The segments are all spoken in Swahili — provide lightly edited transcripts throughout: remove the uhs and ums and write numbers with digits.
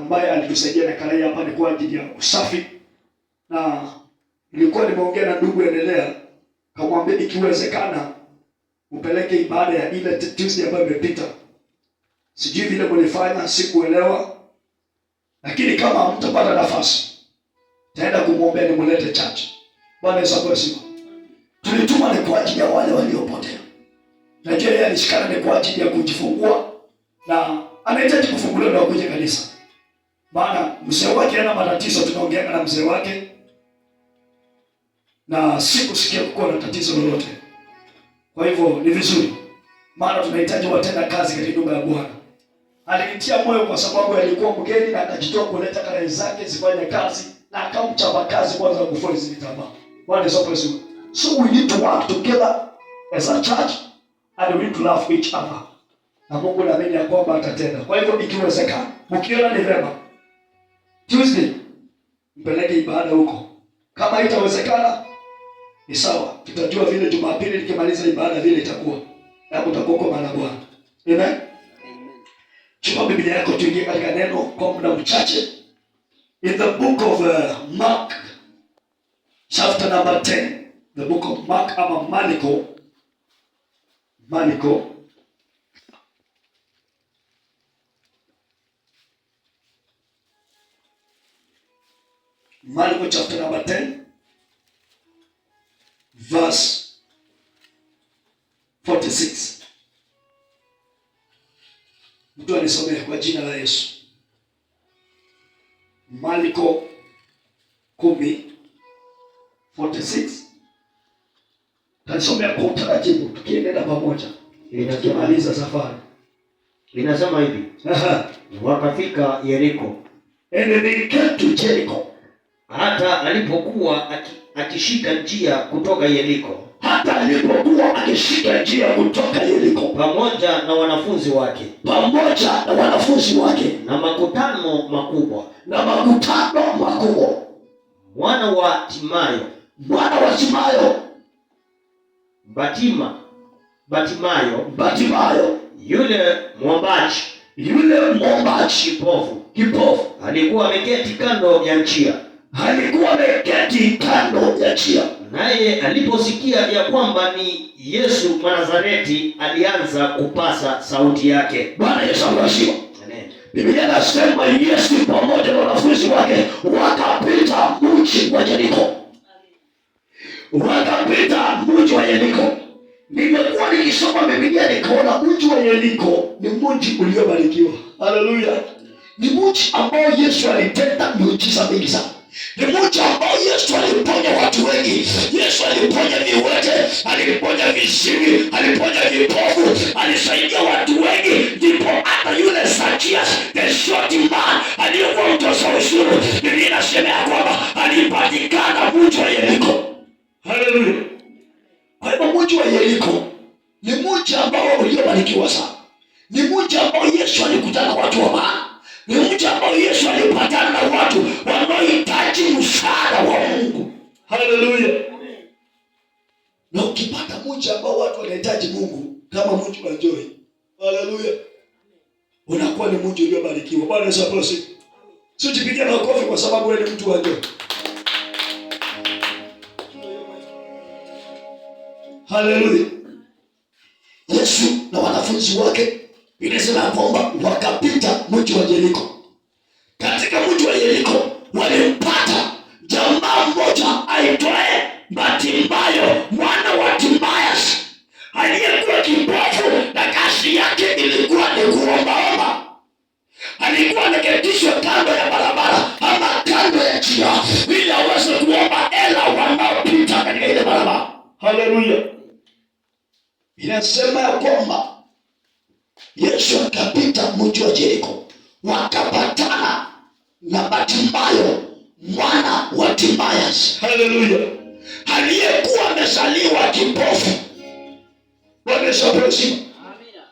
ambaye alitusaidia na karai hapa ni kwa ajili ya usafi, na nilikuwa nimeongea na ndugu endelea, kamwambia ikiwezekana upeleke ibada ya ile Tuesday ambayo imepita. Sijui vile mlifanya, sikuelewa, lakini kama mtapata nafasi taenda kumwombea nimlete church. Bwana Yesu asifiwe. Tulituma ni kwa ajili ya wale waliopotea. Najua yeye alishikana ni kwa ajili ya kujifungua na anahitaji kufunguliwa na kuja kanisa. Maana mzee wake ana matatizo, tunaongea na mzee wake na sikusikia kuko na tatizo lolote. Kwa hivyo ni vizuri, maana tunahitaji watenda kazi katika nyumba ya Bwana. Alinitia moyo kwa sababu alikuwa mgeni na akajitoa kuleta karai zake zifanye kazi na akamchapa kazi kwanza kufanya hizo vitambaa. Bwana Yesu asifiwe. So we need to work together as a church and we need to love each other. Na Mungu naamini ya kwamba atatenda. Kwa hivyo ikiwezekana, mkiona ni vema Tuesday mpeleke ibada huko. Kama itawezekana ni sawa. Tutajua vile Jumapili nikimaliza ibada vile itakuwa. Na kutakuwa kwa maana Bwana. Amen. Chukua Biblia yako tuingie katika neno kwa muda mchache. In the book of Mark chapter number 10. The book of Mark ama Marko. Marko chapter number 10 verse 46. Mtu anisomee kwa jina la Yesu. Marko 10:46. Tanisomea kwa utaratibu tukiendelea pamoja. Tukimaliza safari. Linasema hivi. Wakafika Yeriko. And they came to Jericho. Hata alipokuwa akishika njia kutoka Yeriko. Pamoja na wanafunzi wake. Na makutano makubwa. Mwana wa Timayo. Batimayo. Yule mwombaji kipofu. Alikuwa ameketi kando ya njia. Naye aliposikia ya kwamba ni Yesu Mnazareti, alianza kupasa sauti yake. Bwana Yesu asifiwe. Biblia inasema Yesu pamoja na wanafunzi wake wakapita mji wa Yeriko. Nimekuwa nikisoma Biblia nikaona mji wa Yeriko ni mji uliobarikiwa. Haleluya. Ni mji ambao Yesu alitenda miujiza mingi sana. Ni mji ambao Yesu aliponya watu wengi. Yesu aliponya viwete, aliponya viziwi, aliponya vipofu, alisaidia watu wengi. Ndipo hata yule Zacchaeus, the short man, aliyekuwa mtoza ushuru, Biblia inasema ya kwamba alipatikana mji wa Yeriko. Haleluya. Kwa hivyo mji wa Yeriko ni mji ambao uliobarikiwa sana. Ni mji ambao Yesu alikutana na watu wa maana. Ni mji ambao Yesu alipatana na watu wanaohitaji msaada wa Mungu. Haleluya. Na ukipata mji ambao watu wanahitaji Mungu kama mji wa Joy, haleluya, unakuwa ni mji uliobarikiwa. Bwana Yesu asifiwe. Sio jipigie makofi kwa sababu wewe ni mtu wa Joy. Haleluya. Yesu na wanafunzi wake inasema kwamba wakapita mji wa Yeriko. Katika mji wa Yeriko walimpata jamaa mmoja aitwaye Batimayo, mwana wa Timayo, aliyekuwa kipofu na kazi yake ilikuwa ni kuombaomba. Alikuwa anaketishwa kando ya barabara ama kando ya njia ili aweze kuomba hela wanaopita katika ile barabara. Haleluya. Inasema ya kwamba Yesu akapita mji wa Yeriko, wakapatana na Batimayo, mwana wa Timayo. Haleluya. Aliyekuwa amezaliwa kipofu. Bwana Yesu asifiwe. Amina.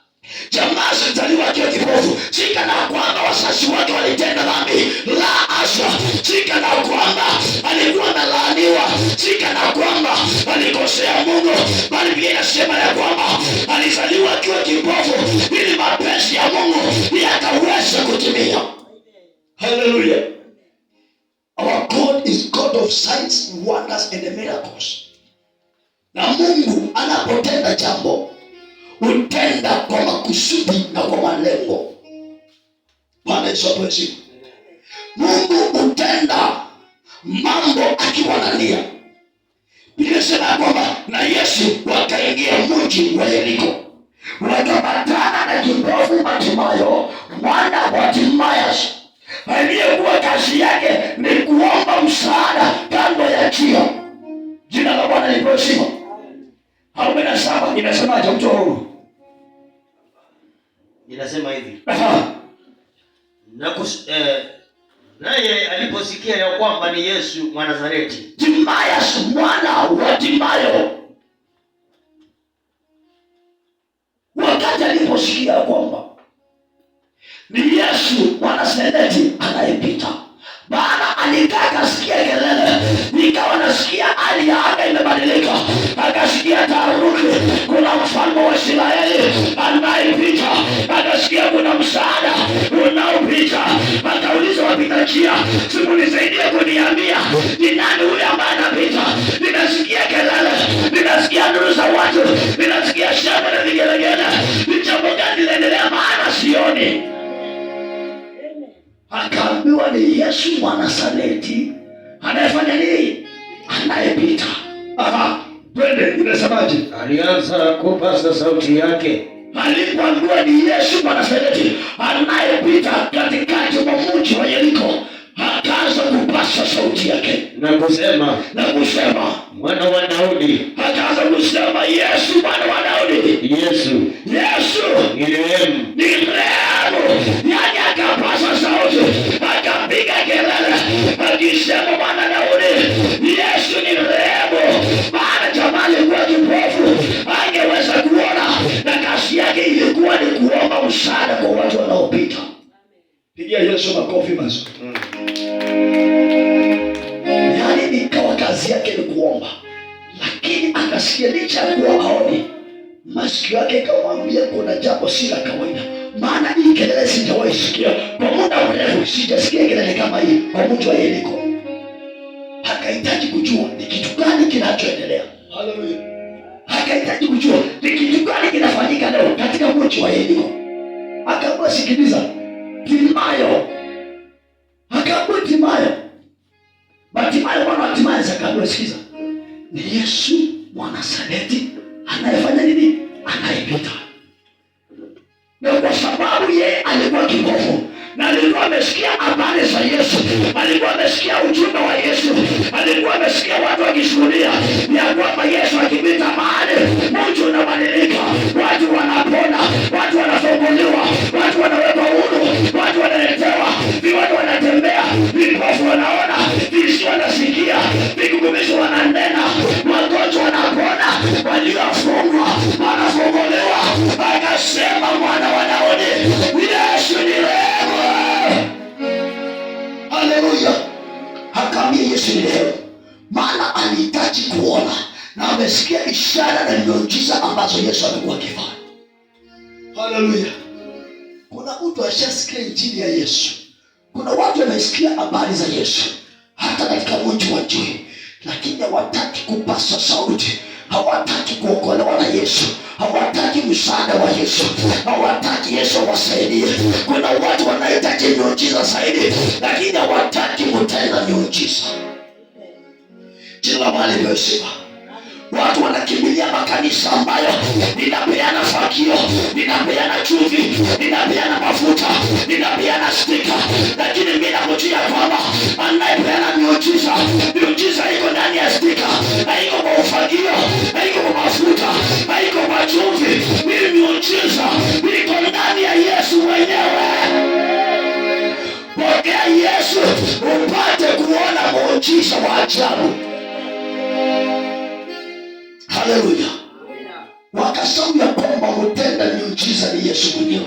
Jamaa alizaliwa akiwa kipofu. Si kana kwamba wazazi wake walitenda dhambi. La hasha. Si kana kwamba alikuwa amelaaniwa. Si kana kwamba alikosea Mungu. Bali Biblia inasema ya kwamba alizaliwa akiwa kipofu ili mapenzi ya Mungu yakaweze kutimia. Hallelujah. Our God is God of signs, wonders and miracles. Na Mungu anapotenda jambo utenda kwa makusudi na kwa malengo. Bwana Yesu asifiwe. Mungu utenda mambo akiwa na nia. Inasema kwamba na Yesu wakaingia mji wa Yeriko, wakapatana na kipofu Bartimayo mwana wa Timayo, aliyekuwa kazi yake ni kuomba msaada kando ya njia. Jina la Bwana libarikiwe. 47 inasemaje mtu wa Mungu? Inasema hivi. Naye aliposikia ya kwamba ni Yesu Mwanazareti. Timayo mwana wa Timayo, wakati aliposikia kwamba ni Yesu Mwanazareti anayepita, maana alikaa akasikia kelele, ikawa nasikia hali ya anga imebadilika, akasikia taharuki, kuna mfalme wa Israeli anayepita, akasikia kuna msaada unaopita. Akauliza wapita njia, simunisaidie kuniambia ni nani huyu ambaye anapita? Ninasikia kelele, ninasikia nduru za watu, ninasikia shangwe na vigelegele, ni jambo gani linaendelea? Maana sioni. Akaambiwa ni Yesu Mwanazareti anayefanya nini? Anayepita. Twende, inasemaje? Alianza kupasa sauti yake alipoambiwa ni Yesu Mwanazareti anayepita katikati mwa mji wa Yeriko, akaanza kupasa sauti yake na kusema mwana wa Daudi. Akaanza kusema Yesu mwana wa Daudi. Yesu ni rehemu. Yani akapasa sauti, akapiga kelele akisema mwana Daudi, Yesu ni rehemu. Maana jamaa alikuwa kipofu, angeweza kuona, na kazi yake ilikuwa ni kuomba msaada kwa watu wanaopita. Pigia Yesu makofi mazuri. Yani ikawa kazi yake ni kuomba, lakini akasikia licha ya kuwa haoni, masikio yake ikamwambia kuna jambo si la kawaida. Maana hii kelele sijawahi sikia kwa muda mrefu, sijasikia kelele kama hii kwa mji wa Yeriko. Akahitaji kujua ni kitu gani kinachoendelea. Haleluya. Akahitaji kujua ni kitu gani kinafanyika leo katika mji wa Yeriko. Akaambiwa sikiliza, Timayo. Akaambiwa Timayo. Bartimayo mwana wa Timayo akaambiwa sikiza, ni Yesu Mwanazareti anayefanya nini? Anayepita. Na kwa sababu yeye alikuwa kipofu na alikuwa amesikia habari za Yesu, alikuwa amesikia ujumbe wa Yesu, alikuwa amesikia watu wakishuhudia ya kwamba Yesu akipita mahali mji unabadilika, watu wanapona, watu wanafunguliwa, watu wanawekwa huru, watu wanaletewa, viwete wanatembea, vipofu wanaona, viziwi wanasikia, vigugumizi wananena, wagonjwa wanapona, waliofungwa wanafunguliwa. Akasema mwana wa Daudi, Yesu ni rehemu. Haleluya. Akaambia Yesu ni rehemu, maana alihitaji kuona na amesikia ishara na miujiza ambazo Yesu amekuwa akifanya. Haleluya. Kuna mtu ashasikia injili ya Yesu, kuna watu wamesikia habari za Yesu hata katika mji wa juu, lakini hawataki kupasa sauti, hawataki kuokolewa na Yesu, hawataki msaada wa Yesu, hawataki Yesu awasaidie. Kuna watu wanahitaji miujiza zaidi, lakini hawataki kutenda miujiza. Jina la Bwana libarikiwe. Watu wanakimbilia makanisa ambayo ninapeana fakio, ninapeana chumvi, ninapeana mafuta, ninapeana stika, lakini mimi nakujia kwamba anayepeana miujiza, miujiza iko ndani ya stika, haiko kwa ufagio, haiko kwa mafuta, haiko kwa chumvi. Hii miujiza iko ndani ya Yesu mwenyewe. Pokea Yesu upate kuona muujiza wa ajabu. Haleluya. Wakasema ya kwamba mtenda miujiza ni Yesu mwenyewe.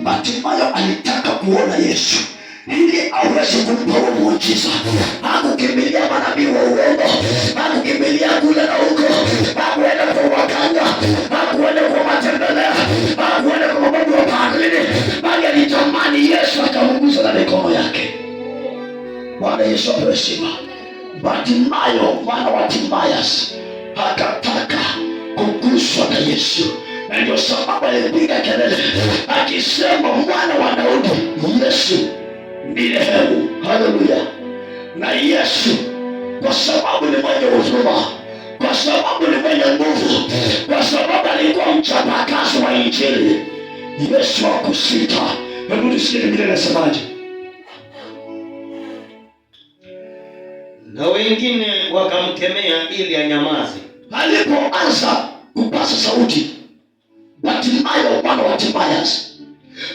Bartimayo alitaka kuona Yesu ili aweze kumpa muujiza. Hakukimbilia manabii wa uongo, hakukimbilia kule na huko, hakuenda kwa waganga, hakuenda kwa matembelea, hakuenda kwa mababu wa baharini, bali alitamani Yesu akamgusa na mikono yake. Bwana Yesu apewe sifa. Bartimayo mwana wa Timayas akataka kuguswa na Yesu, na ndio sababu alipiga kelele akisema, mwana wa Daudi, Yesu nirehemu. Haleluya. Na Yesu kwa sababu ni mwenye huruma, kwa sababu ni mwenye nguvu, kwa sababu alikuwa mchapakazi wa Injili, Yesu hakusita. Hebu tusikie Biblia inasemaje. Na wengine wakamkemea ili anyamaze. Alipoanza kupasa sauti, Bartimayo mwana wa Timayas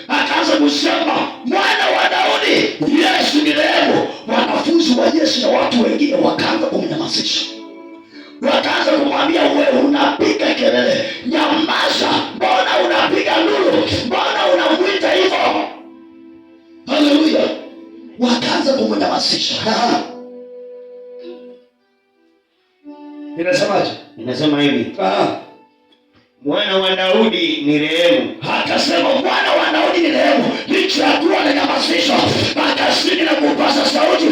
akaanza kusema, mwana wa Daudi, Yesu nirehemu. Wanafunzi wa Yesu na watu wengine wakaanza kumnyamazisha, wakaanza kumwambia, wewe unapiga kelele, nyamaza. Mbona unapiga nduru? Mbona unamwita hivyo? Haleluya. Wakaanza kumnyamazisha. Inasemaje? Inasema hivi, mwana wa Daudi nirehemu. Akasema, mwana wa Daudi nirehemu. Licha ya kuwa ananyamazishwa, akazidi na kupasa sauti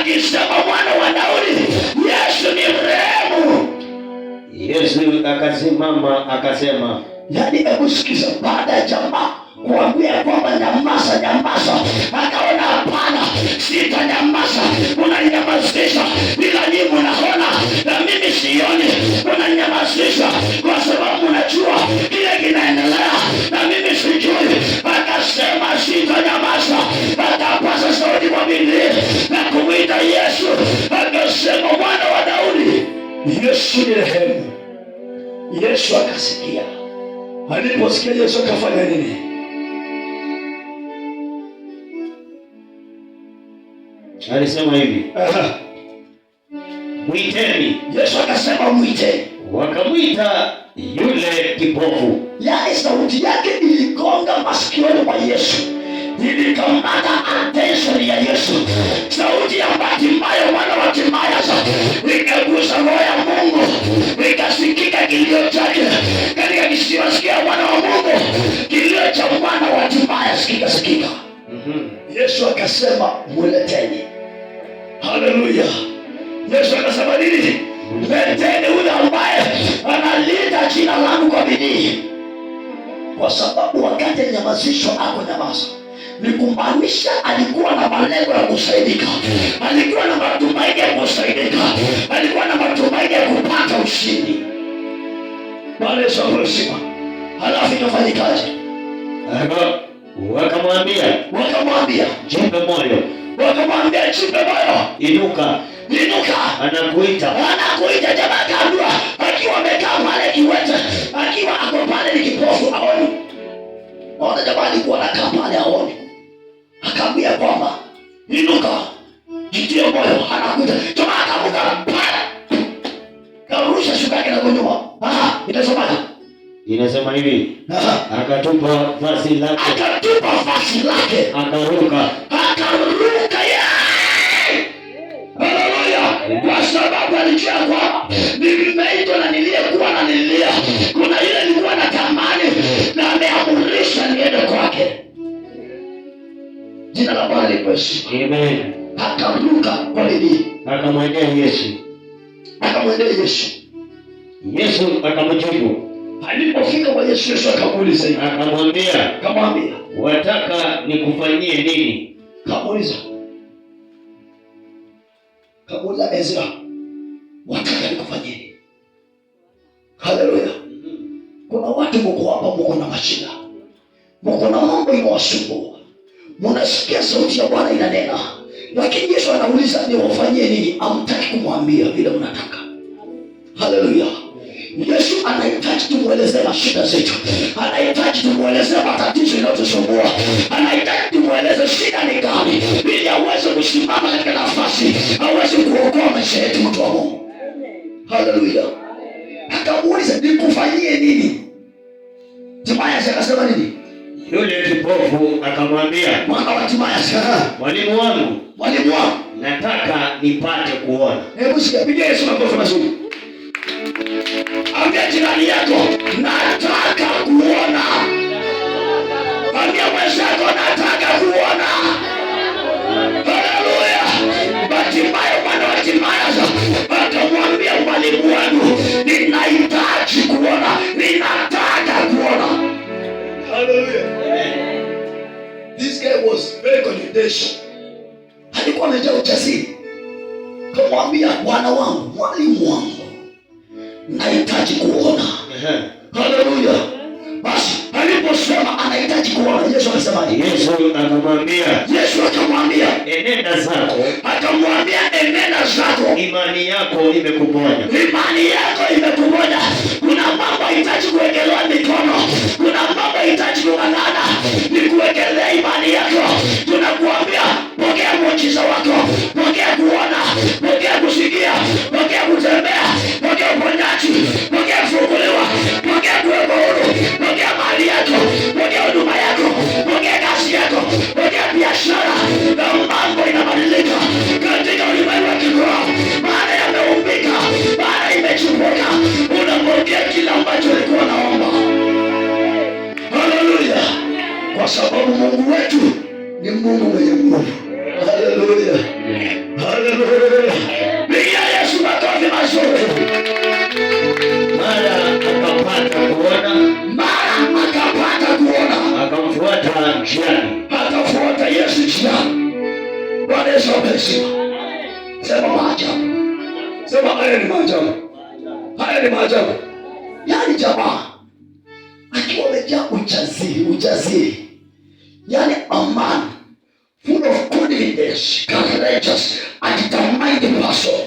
akisema, mwana wa Daudi, Yesu nirehemu. Yesu akasimama akasema. Yaani, hebu sikiza, baada ya jamaa kuambia kwamba nyamaza, nyamaza, akaona hapana, sitanyamaza. Unanyamazisha bila nyinyi mnaona na mimi sioni. Unanyamazisha kwa sababu unajua kile kinaendelea na mimi sijui. Akasema, sitanyamaza. Akapasa sauti kwa bidii na kumwita Yesu, akasema, mwana wa Daudi, Yesu nirehemu. Yesu akasikia. Aliposikia Yesu akafanya nini? Alisema hivi, mwiteni. Yesu akasema, mwiteni. Wakamwita yule kipofu. Yaani sauti yake iligonga masikioni mwa Yesu, ilikamata attention ya Yesu. Sauti ya Bartimayo mwana wa Timayas ikagusa roho ya Mungu, ikasikika kilio chake katika kisiwasikia mwana wa Mungu. Kilio cha mwana wa Timayas kikasikika. Yesu akasema, muleteni. Haleluya. Yesu akasema nini? Leteni yule ambaye analinda jina langu kwa bidii. Kwa sababu wakati nyamazishwa ako nyamaza, ni kumaanisha alikuwa na malengo ya kusaidika, alikuwa na matumaini ya kusaidika, alikuwa na matumaini ya kupata ushindi. Bwana Yesu asifiwe. Halafu ikafanyikaje? Wakamwambia jipe moyo. Wakamwambia jipe moyo, inuka, inuka, anakuita. Jamaa kaambiwa akiwa amekaa pale kiwete, akiwa ako pale ni kipofu aoni. Naona jamaa alikuwa anakaa pale aoni. Akaambia kwamba inuka, jitie moyo, anakuita. Jamaa akaamka pale, karusha shuka yake na kunyuma. Inasemaje? Inasema hivi, akatupa vazi lake, akaruka. Haleluya. Kwa sababu alijua kwamba nimeitwa na niliyekuwa na nilia, kuna ile nilikuwa natamani na ameamurisha niende kwake. Jina la Bwana lipewe sifa. Amen. Akaruka kwa bidii, akamwendea Yesu. Yesu akamjibu. Alipofika kwa Yesu, Yesu akamuuliza, akamwambia, wataka nikufanyie nini? Kamuuliza Ezra, wataka nikufanyie nini? Haleluya. Kuna watu mko hapa, mko na mashida, mko na mambo inawasumbua, mnasikia sauti ya Bwana inanena, lakini Yesu anauliza niwafanyie nini? Hamtaki kumwambia vile mnataka. Haleluya. Yesu anahitaji tumuelezee mashida zetu, anahitaji tumuelezee matatizo yanayotusumbua, anahitaji tumueleze shida ni gani, ili aweze kusimama katika nafasi, aweze kuokoa maisha yetu, mtu wa Mungu. Haleluya. Akamuuliza nikufanyie nini? Timayas akasema nini? Yule kipofu akamwambia, mwana wa Timayas, mwalimu wangu, nataka nipate kuona. Hebu sikia, pigia Yesu makofi mazuri. Ambia jirani yako, nataka kuona. Ambia mwenzako, nataka kuona. Haleluya. Hatimaye mwana wa Timaeus akamwambia mwalimu wangu, ninahitaji kuona, ninataka kuona. Hallelujah. This guy was very confidential. Alikuwa amejaa ujasiri. Kamwambia, bwana wangu, mwalimu wangu, nahitaji kuona. Hallelujah. Basi aliposema anahitaji kuona, Yesu akasemaje? Yesu akamwambia, enenda zako. Akamwambia, enenda zako, imani yako imekuponya. Imani yako imekuponya. Kuna mambo hitaji kuwekelewa mikono, kuna mambo hitaji kung'ang'ana, nikuwekelea imani yako. Tunakuambia, pokea muujiza wako, pokea kuona, pokea kusikia, pokea kutembea, pokea uponyaji, pokea kufunguliwa, pokea kuwekwa huru, pokea mali yako, pokea huduma yako, pokea kazi yako, pokea biashara, na mambo inabadilika katika ulimwengu wa kiroho. Maana yameumbika, maana imechipuka, unapokea kila ambacho ulikuwa unaomba. Haleluya. Kwa sababu Mungu wetu ni Mungu mwenye nguvu. Haleluya. Haleluya. Pigia Yesu makofi mazuri. Mara akapata kuona, akamfuata njiani. Akafuata Yesu njiani. Bwana Yesu amesifiwe. Sema maajabu. Sema haya ni maajabu. Haya ni maajabu. Yaani jamaa akiwa amejaa ujasiri. Yaani a man full of confidence, courageous, and determined person.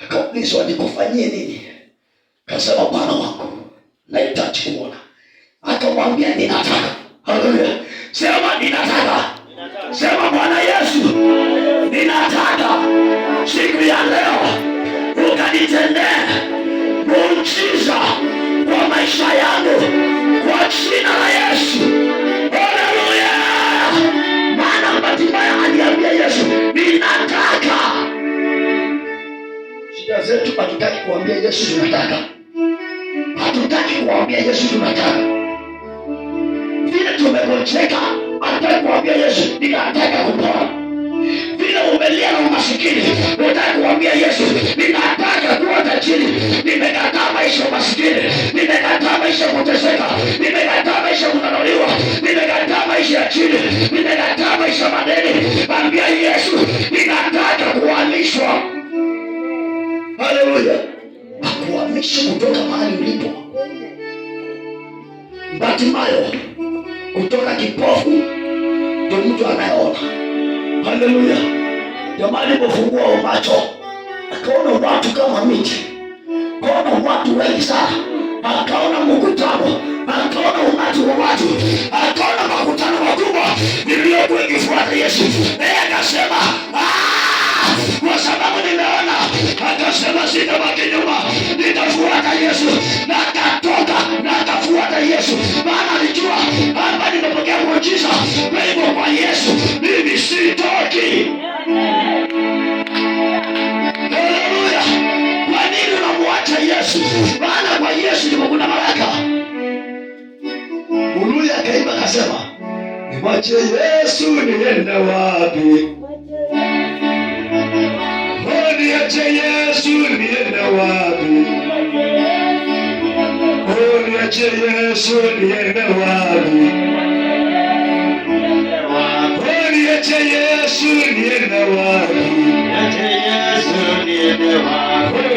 Akaulizwa, nikufanyie nini? Akasema, bwana wangu, nahitaji kuona. Akamwambia, ninataka. Haleluya. Sema ninataka. Sema, Bwana Yesu, ninataka siku ya leo ukanitendee muujiza kwa maisha yangu, kwa jina la Yesu. Haleluya. Maana Bartimayo aliambia Yesu, ninataka. Shida zetu hatutaki kuambia Yesu tunataka. Hatutaki kuambia Yesu tunataka. Vile tumegonjeka, hatutaki kuambia Yesu ninataka kupona. Vile umelia na umasikini, unataka kuambia Yesu ninataka kuwa tajiri. Nimekataa maisha ya umasikini, nimekataa maisha ya kuteseka, nimekataa maisha ya kudharauliwa, nimekataa maisha ya chini, nimekataa maisha ya madeni. Ambia Yesu ninataka kuhamishwa. Haleluya. Akuhamishe kutoka mahali ulipo. Bartimayo kutoka kipofu ndio mtu anayeona. Haleluya. Jamani, alipofungua macho akaona watu kama miti, akaona watu wengi sana, akaona mkutano, akaona umati wa watu, akaona makutano makubwa iliyokuwa ikifuata Yesu. Naye akasema, kwa sababu nimeona, akasema sitabaki nyuma, nitafuata Yesu. Na akatoka na akafuata Yesu, maana alijua hapa nimepokea muujiza. Kwa hivyo kwa Yesu mimi sitoki. Haleluya. Kwa nini unamwacha Yesu? Maana kwa Yesu ndipo kuna baraka. Uluya akaimba akasema, nimwache Yesu niende wapi? Niache Yesu niende wapi? Niache Yesu niende wapi? Niache Yesu